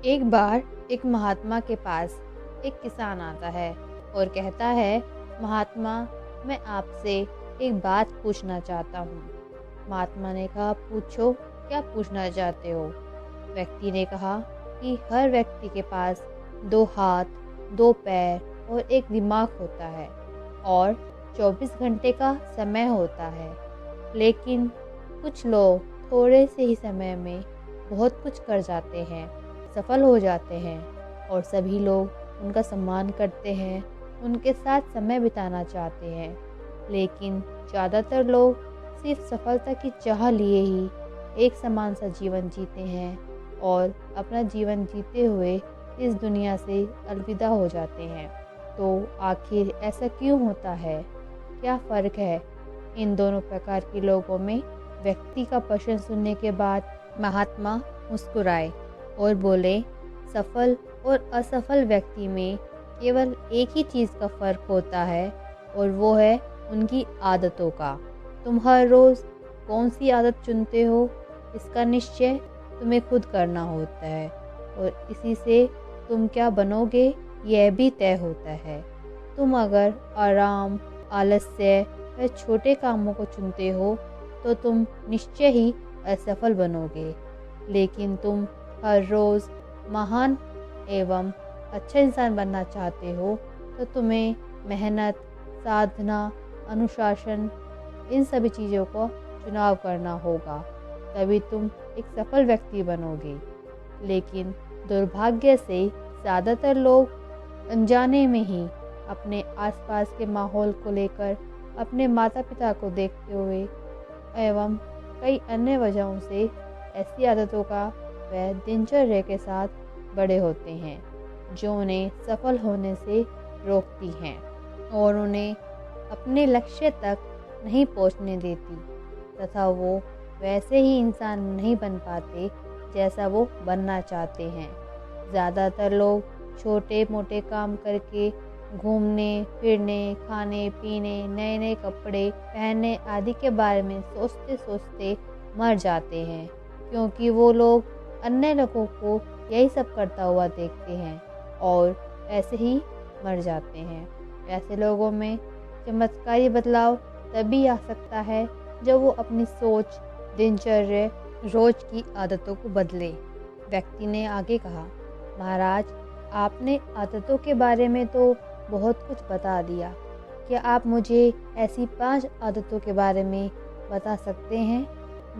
एक बार एक महात्मा के पास एक किसान आता है और कहता है, महात्मा, मैं आपसे एक बात पूछना चाहता हूँ। महात्मा ने कहा, पूछो, क्या पूछना चाहते हो। व्यक्ति ने कहा कि हर व्यक्ति के पास 2 हाथ, 2 पैर और एक दिमाग होता है और 24 घंटे का समय होता है, लेकिन कुछ लोग थोड़े से ही समय में बहुत कुछ कर जाते हैं, सफल हो जाते हैं और सभी लोग उनका सम्मान करते हैं, उनके साथ समय बिताना चाहते हैं। लेकिन ज़्यादातर लोग सिर्फ सफलता की चाह लिए ही एक समान सा जीवन जीते हैं और अपना जीवन जीते हुए इस दुनिया से अलविदा हो जाते हैं। तो आखिर ऐसा क्यों होता है? क्या फ़र्क है इन दोनों प्रकार के लोगों में? व्यक्ति का प्रश्न सुनने के बाद महात्मा मुस्कुराए और बोले, सफल और असफल व्यक्ति में केवल एक ही चीज़ का फ़र्क होता है और वो है उनकी आदतों का। तुम हर रोज़ कौन सी आदत चुनते हो, इसका निश्चय तुम्हें खुद करना होता है और इसी से तुम क्या बनोगे यह भी तय होता है। तुम अगर आराम, आलस्य व छोटे कामों को चुनते हो तो तुम निश्चय ही असफल बनोगे। लेकिन तुम हर रोज़ महान एवं अच्छा इंसान बनना चाहते हो तो तुम्हें मेहनत, साधना, अनुशासन, इन सभी चीज़ों का चुनाव करना होगा, तभी तुम एक सफल व्यक्ति बनोगे। लेकिन दुर्भाग्य से ज़्यादातर लोग अनजाने में ही अपने आसपास के माहौल को लेकर, अपने माता पिता को देखते हुए एवं कई अन्य वजहों से ऐसी आदतों का व दिनचर्या के साथ बड़े होते हैं जो उन्हें सफल होने से रोकती हैं और उन्हें अपने लक्ष्य तक नहीं पहुंचने देती तथा वो वैसे ही इंसान नहीं बन पाते जैसा वो बनना चाहते हैं। ज़्यादातर लोग छोटे मोटे काम करके घूमने फिरने, खाने पीने, नए नए कपड़े पहनने आदि के बारे में सोचते सोचते मर जाते हैं, क्योंकि वो लोग अन्य लोगों को यही सब करता हुआ देखते हैं और ऐसे ही मर जाते हैं। ऐसे लोगों में चमत्कारी बदलाव तभी आ सकता है जब वो अपनी सोच, दिनचर्या, रोज की आदतों को बदले। व्यक्ति ने आगे कहा, महाराज, आपने आदतों के बारे में तो बहुत कुछ बता दिया। क्या आप मुझे ऐसी 5 आदतों के बारे में बता सकते हैं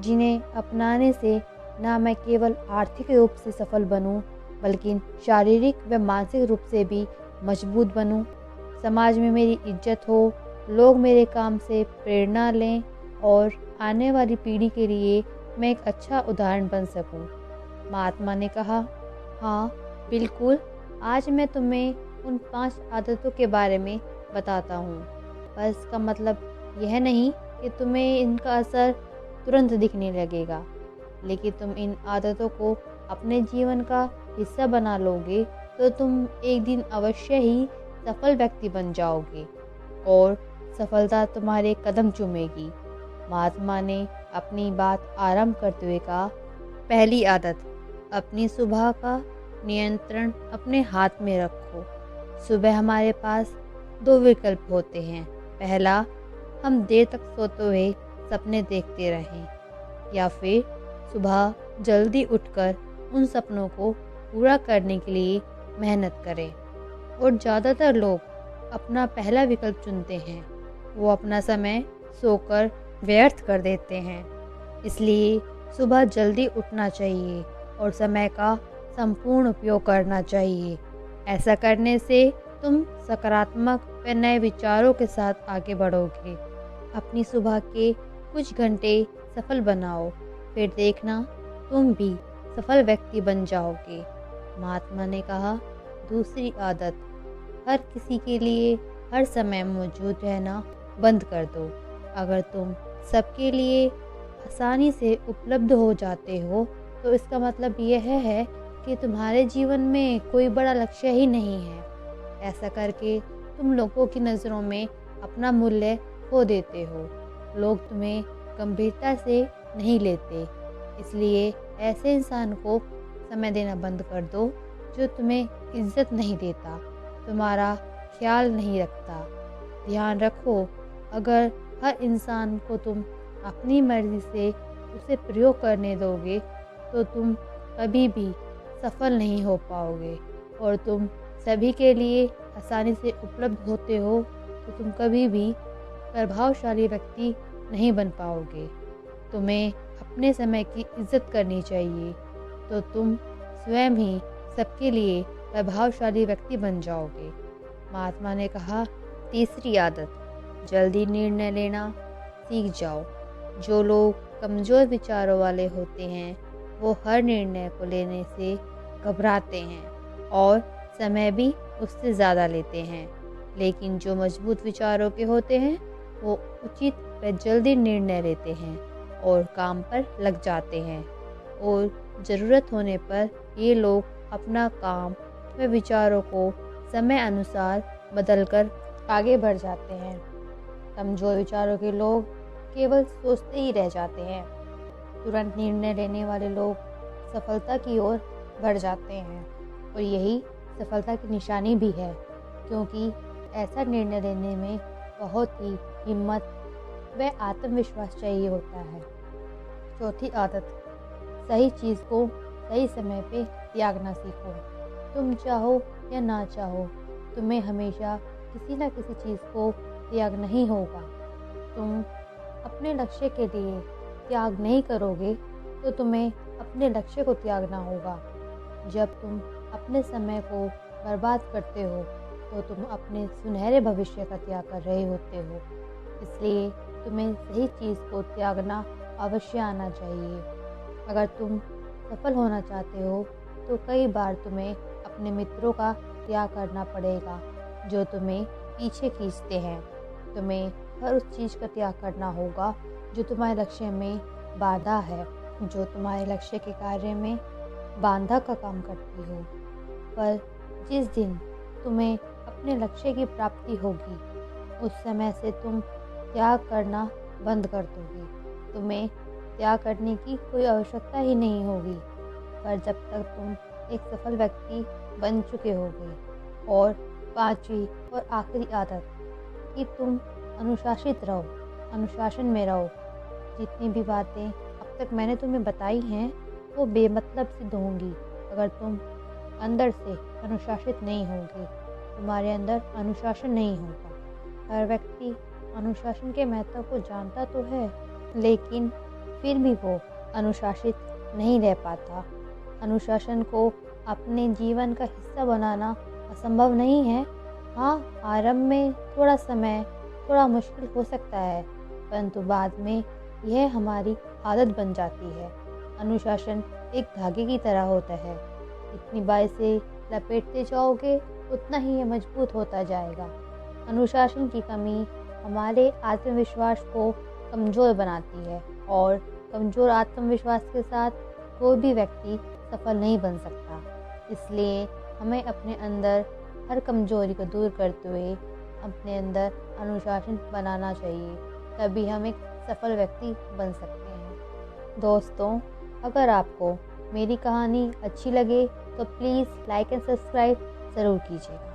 जिन्हें अपनाने से ना मैं केवल आर्थिक रूप से सफल बनूं, बल्कि शारीरिक व मानसिक रूप से भी मजबूत बनूं, समाज में मेरी इज्जत हो, लोग मेरे काम से प्रेरणा लें और आने वाली पीढ़ी के लिए मैं एक अच्छा उदाहरण बन सकूं। महात्मा ने कहा, हाँ बिल्कुल, आज मैं तुम्हें उन 5 आदतों के बारे में बताता हूँ। पर इसका मतलब यह नहीं कि तुम्हें इनका असर तुरंत दिखने लगेगा, लेकिन तुम इन आदतों को अपने जीवन का हिस्सा बना लोगे तो तुम एक दिन अवश्य ही सफल व्यक्ति बन जाओगे और सफलता तुम्हारे कदम चूमेगी। महात्मा ने अपनी बात आरंभ करते हुए कहा, पहली आदत, अपनी सुबह का नियंत्रण अपने हाथ में रखो। सुबह हमारे पास 2 विकल्प होते हैं। पहला, हम देर तक सोते हुए सपने देखते रहें, या फिर सुबह जल्दी उठकर उन सपनों को पूरा करने के लिए मेहनत करें। और ज़्यादातर लोग अपना पहला विकल्प चुनते हैं। वो अपना समय सोकर व्यर्थ कर देते हैं। इसलिए सुबह जल्दी उठना चाहिए और समय का संपूर्ण उपयोग करना चाहिए। ऐसा करने से तुम सकारात्मक व नए विचारों के साथ आगे बढ़ोगे। अपनी सुबह के कुछ घंटे सफल बनाओ, फिर देखना तुम भी सफल व्यक्ति बन जाओगे। महात्मा ने कहा, दूसरी आदत, हर किसी के लिए हर समय मौजूद रहना बंद कर दो। अगर तुम सबके लिए आसानी से उपलब्ध हो जाते हो तो इसका मतलब यह है कि तुम्हारे जीवन में कोई बड़ा लक्ष्य ही नहीं है। ऐसा करके तुम लोगों की नज़रों में अपना मूल्य खो देते हो। लोग तुम्हें गंभीरता से नहीं लेते, इसलिए ऐसे इंसान को समय देना बंद कर दो जो तुम्हें इज्जत नहीं देता, तुम्हारा ख्याल नहीं रखता। ध्यान रखो, अगर हर इंसान को तुम अपनी मर्ज़ी से उसे प्रयोग करने दोगे तो तुम कभी भी सफल नहीं हो पाओगे, और तुम सभी के लिए आसानी से उपलब्ध होते हो तो तुम कभी भी प्रभावशाली व्यक्ति नहीं बन पाओगे। तुम्हें अपने समय की इज्जत करनी चाहिए, तो तुम स्वयं ही सबके लिए प्रभावशाली व्यक्ति बन जाओगे। महात्मा ने कहा, तीसरी आदत, जल्दी निर्णय लेना सीख जाओ। जो लोग कमज़ोर विचारों वाले होते हैं वो हर निर्णय को लेने से घबराते हैं और समय भी उससे ज़्यादा लेते हैं, लेकिन जो मजबूत विचारों के होते हैं वो उचित व जल्दी निर्णय लेते हैं और काम पर लग जाते हैं, और ज़रूरत होने पर ये लोग अपना काम व विचारों को समय अनुसार बदलकर आगे बढ़ जाते हैं। कमज़ोर विचारों के लोग केवल सोचते ही रह जाते हैं। तुरंत निर्णय लेने वाले लोग सफलता की ओर बढ़ जाते हैं, और यही सफलता की निशानी भी है, क्योंकि ऐसा निर्णय लेने में बहुत ही हिम्मत व आत्मविश्वास चाहिए होता है। चौथी आदत, सही चीज़ को सही समय पे त्यागना सीखो। तुम चाहो या ना चाहो, तुम्हें हमेशा किसी न किसी चीज़ को त्यागना ही होगा। तुम अपने लक्ष्य के लिए त्याग नहीं करोगे तो तुम्हें अपने लक्ष्य को त्यागना होगा। जब तुम अपने समय को बर्बाद करते हो तो तुम अपने सुनहरे भविष्य का त्याग कर रहे होते हो। इसलिए तुम्हें सही चीज़ को त्यागना अवश्य आना चाहिए। अगर तुम सफल होना चाहते हो तो कई बार तुम्हें अपने मित्रों का त्याग करना पड़ेगा जो तुम्हें पीछे खींचते हैं। तुम्हें हर उस चीज़ का त्याग करना होगा जो तुम्हारे लक्ष्य में बाधा है, जो तुम्हारे लक्ष्य के कार्य में बाधा का काम करती हो। पर जिस दिन तुम्हें अपने लक्ष्य की प्राप्ति होगी उस समय से तुम त्याग करना बंद कर दोगे। तुम्हें त्याग करने की कोई आवश्यकता ही नहीं होगी। पर जब तक तुम एक सफल व्यक्ति बन चुके होगे। और पांचवी और आखिरी आदत कि तुम अनुशासित रहो, अनुशासन में रहो। जितनी भी बातें अब तक मैंने तुम्हें बताई हैं वो बेमतलब सिद्ध होंगी अगर तुम अंदर से अनुशासित नहीं होगे, तुम्हारे अंदर अनुशासन नहीं होगा। हर व्यक्ति अनुशासन के महत्व को जानता तो है, लेकिन फिर भी वो अनुशासित नहीं रह पाता। अनुशासन को अपने जीवन का हिस्सा बनाना असंभव नहीं है। हाँ, आरंभ में थोड़ा समय थोड़ा मुश्किल हो सकता है, परंतु बाद में यह हमारी आदत बन जाती है। अनुशासन एक धागे की तरह होता है, जितनी बार इसे लपेटते जाओगे उतना ही ये मजबूत होता जाएगा। अनुशासन की कमी हमारे आत्मविश्वास को कमज़ोर बनाती है, और कमज़ोर आत्मविश्वास के साथ कोई भी व्यक्ति सफल नहीं बन सकता। इसलिए हमें अपने अंदर हर कमज़ोरी को दूर करते हुए अपने अंदर अनुशासन बनाना चाहिए, तभी हम एक सफल व्यक्ति बन सकते हैं। दोस्तों, अगर आपको मेरी कहानी अच्छी लगे तो प्लीज़ लाइक एंड सब्सक्राइब ज़रूर कीजिएगा।